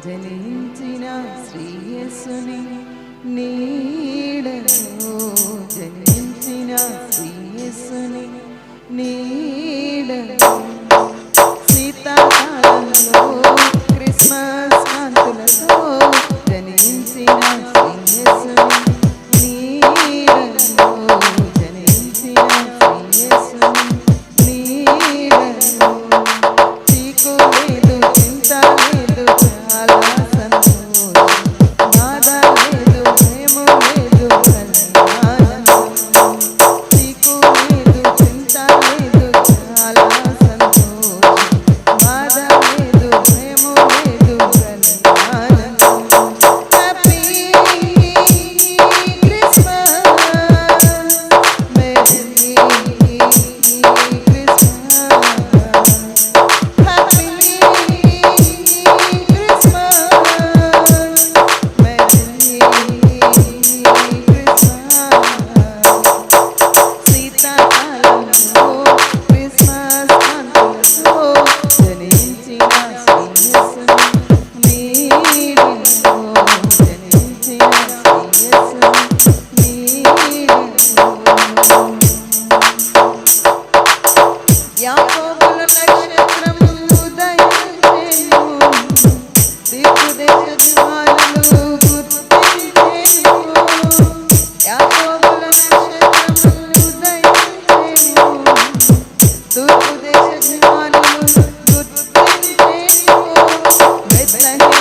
జనించిన శ్రీయేసుని నీడలో, జనించిన శ్రీయేసుని నీడలో, శీతాకాలంలో క్రిస్మస్ కాంతులతో జనించిన శ్రీయేసుని నీడలో, జనించిన శ్రీయేసుని నీడలో, చీకు లేదు చింత లేదు చాలా సంతోషం, బాధ లేదు భయము లేదు కళ్యాణం, చీకు లేదు చింత లేదు చాలా సంతోషం, బాధ లేదు భయము లేదు కళ్యాణం. Happy Christmas, merry Christmas, happy Christmas, merry Christmas. శీతాకాలంలో క్రిస్మస్ కాంతులతో జనించిన శ్రీయేసుని నీడలో, జనించిన శ్రీయేసుని నీడలో. యాకోబుల నక్షత్రం ఉదయించెను, దిక్కుదేశ జ్వాలలు గుర్తించెను. యాకోబుల నక్షత్రం ఉదయించెను, తూర్పు దేశ జ్వాలలు గుర్తించెను. బెత్లెహేము